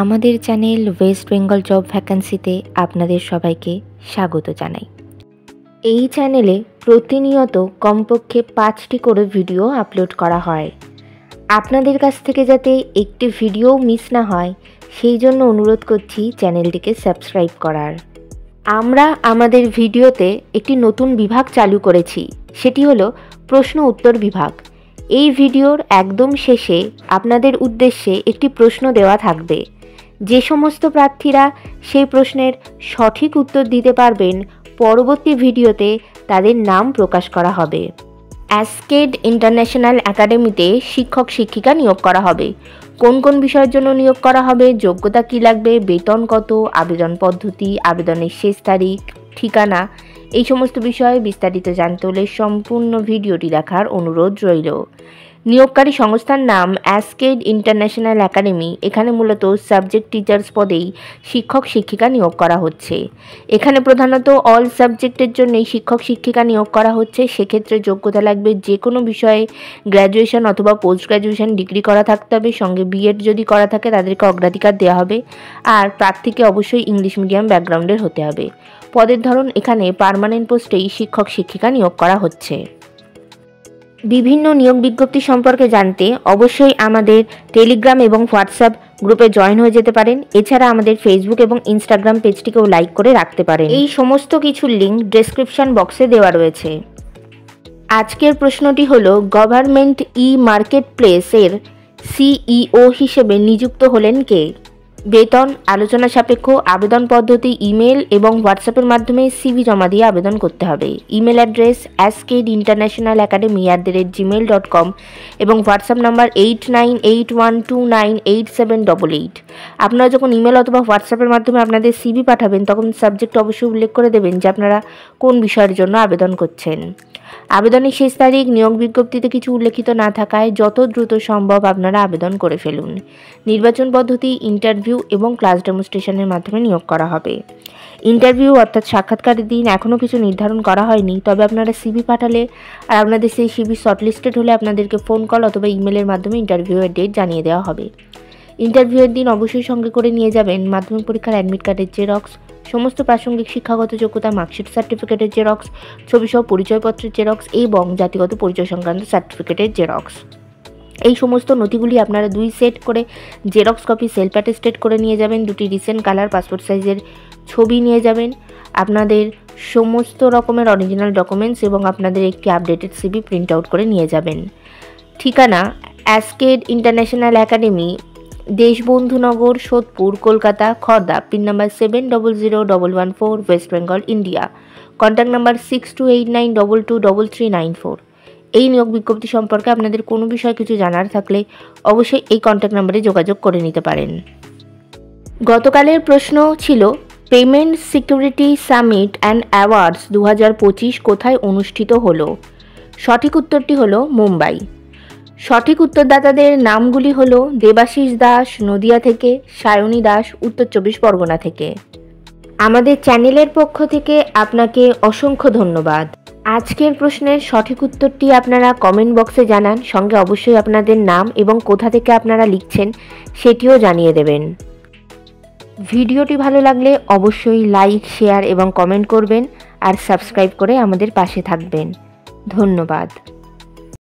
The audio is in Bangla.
আমাদের চ্যানেল ওয়েস্ট বেঙ্গল জব ভ্যাকান্সিতে আপনাদের সবাইকে স্বাগত জানাই। এই চ্যানেলে প্রতিনিয়ত কমপক্ষে 5টি করে ভিডিও আপলোড করা হয়। আপনাদের কাছ থেকে যাতে একটি ভিডিও মিস না হয় সেই জন্য অনুরোধ করছি চ্যানেলটিকে সাবস্ক্রাইব করার। আমরা আমাদের ভিডিওতে একটি নতুন বিভাগ চালু করেছি, সেটি হলো প্রশ্ন উত্তর বিভাগ। এই ভিডিওর একদম শেষে আপনাদের উদ্দেশ্যে একটি প্রশ্ন দেওয়া থাকবে। যে সমস্ত প্রার্থীরা সেই প্রশ্নের সঠিক উত্তর দিতে পারবেন, পরবর্তী ভিডিওতে তাদের নাম প্রকাশ করা হবে। অ্যাসকেড ইন্টারন্যাশনাল একাডেমিতে শিক্ষক শিক্ষিকা নিয়োগ করা হবে। কোন কোন বিষয়ের জন্য নিয়োগ করা হবে, যোগ্যতা কী লাগবে, বেতন কত, আবেদন পদ্ধতি, আবেদনের শেষ তারিখ, ঠিকানা, এই সমস্ত বিষয়ে বিস্তারিত জানতে হলে সম্পূর্ণ ভিডিওটি দেখার অনুরোধ রইল। নিয়োগকারী সংস্থার নাম অ্যাসকেড ইন্টারন্যাশনাল একাডেমি। এখানে মূলত সাবজেক্ট টিচার্স পদেই শিক্ষক শিক্ষিকা নিয়োগ করা হচ্ছে। এখানে প্রধানত অল সাবজেক্টের জন্যই শিক্ষক শিক্ষিকা নিয়োগ করা হচ্ছে। সেক্ষেত্রে যোগ্যতা লাগবে যে কোনো বিষয়ে গ্র্যাজুয়েশন অথবা পোস্ট গ্র্যাজুয়েশন ডিগ্রি করা থাকতে হবে, সঙ্গে বিএড যদি করা থাকে তাদেরকে অগ্রাধিকার দেওয়া হবে। আর প্রার্থীকে অবশ্যই ইংলিশ মিডিয়াম ব্যাকগ্রাউন্ডের হতে হবে। পদের ধরন এখানে পার্মানেন্ট পোস্টেই শিক্ষক শিক্ষিকা নিয়োগ করা হচ্ছে। বিভিন্ন নিয়োগ বিজ্ঞপ্তি সম্পর্কে জানতে অবশ্যই আমাদের টেলিগ্রাম এবং হোয়াটসঅ্যাপ গ্রুপে জয়েন হয়ে যেতে পারেন। এছাড়া আমাদের ফেসবুক এবং ইনস্টাগ্রাম পেজটিকেও লাইক করে রাখতে পারেন। এই সমস্ত কিছুর লিঙ্ক ডেসক্রিপশন বক্সে দেওয়া রয়েছে। আজকের প্রশ্নটি হলো, গভর্নমেন্ট ই মার্কেট প্লেসের সিইও হিসেবে নিযুক্ত হলেন কে? বেতন, আলোচনা সাপেক্ষ, আবেদন পদ্ধতি, ইমেল এবং হোয়াটসঅ্যাপের মাধ্যমে সিভি জমা দিয়ে আবেদন করতে হবে। ইমেল অ্যাড্রেস askedinternationalacademy@gmail.com এবং হোয়াটসঅ্যাপ নাম্বার 8981298788। আপনারা যখন ইমেল অথবা হোয়াটসঅ্যাপের মাধ্যমে আপনাদের সিভি পাঠাবেন তখন সাবজেক্ট অবশ্যই উল্লেখ করে দেবেন যে আপনারা কোন বিষয়ের জন্য আবেদন করছেন। আবেদনের শেষ তারিখ নিয়োগ বিজ্ঞপ্তিতে কিছু উল্লেখিত না থাকায় যত দ্রুত সম্ভব আপনারা আবেদন করে ফেলুন। নির্বাচন পদ্ধতি ইন্টারভিউ এবং ক্লাস ডেমনস্ট্রেশনের মাধ্যমে নিয়োগ করা হবে। ইন্টারভিউ অর্থাৎ সাক্ষাৎকারের দিন এখনও কিছু নির্ধারণ করা হয়নি, তবে আপনারা সিভি পাঠালে আর আপনাদের সেই সিভি শর্টলিস্টেড হলে আপনাদেরকে ফোন কল অথবা ইমেলের মাধ্যমে ইন্টারভিউয়ের ডেট জানিয়ে দেওয়া হবে। ইন্টারভিউয়ের দিন অবশ্যই সঙ্গে করে নিয়ে যাবেন মাধ্যমিক পরীক্ষার অ্যাডমিট কার্ডের জেরক্স, সমস্ত প্রাসঙ্গিক শিক্ষাগত যোগ্যতা মার্কশিট সার্টিফিকেটের জেরক্স, ছবিসহ পরিচয়পত্রের জেরক্স এবং জাতিগত পরিচয় সংক্রান্ত সার্টিফিকেটের জেরক্স। এই সমস্ত নথিগুলি আপনারা 2 সেট করে জেরক্স কপি সেলফ অ্যাটেস্টেড করে নিয়ে যাবেন। 2টি রিসেন্ট কালার পাসপোর্ট সাইজের ছবি নিয়ে যাবেন। আপনাদের সমস্ত রকমের অরিজিনাল ডকুমেন্টস এবং আপনাদের একটি আপডেটেড সিভি প্রিন্ট আউট করে নিয়ে যাবেন। ঠিকানা অ্যাসকেড international academy, Deshbandhunagar, Sodepur, Kolkata, Khardah, pin number 700114, West Bengal, India. Contact number 6289223394। এই নিয়োগ বিজ্ঞপ্তি সম্পর্কে আপনাদের কোনো বিষয় কিছু জানার থাকলে অবশ্যই এই কন্ট্যাক্ট নাম্বারে যোগাযোগ করে নিতে পারেন। গতকালের প্রশ্ন ছিল, payment security summit and awards 2025 কোথায় অনুষ্ঠিত হলো? সঠিক উত্তরটি হলো মুম্বাই। সঠিক উত্তরদাতাদের নামগুলি হলো দেবাশিস দাস নদিয়া থেকে, সায়নী দাস উত্তর 24 পরগনা থেকে। আমাদের চ্যানেলের পক্ষ থেকে আপনাকে অসংখ্য ধন্যবাদ। আজকের প্রশ্নের সঠিক উত্তরটি আপনারা কমেন্ট বক্সে জানান, সঙ্গে অবশ্যই আপনাদের নাম এবং কোথা থেকে আপনারা লিখছেন সেটিও জানিয়ে দেবেন। ভিডিওটি ভালো লাগলে অবশ্যই লাইক, শেয়ার এবং কমেন্ট করবেন আর সাবস্ক্রাইব করে আমাদের পাশে থাকবেন। ধন্যবাদ।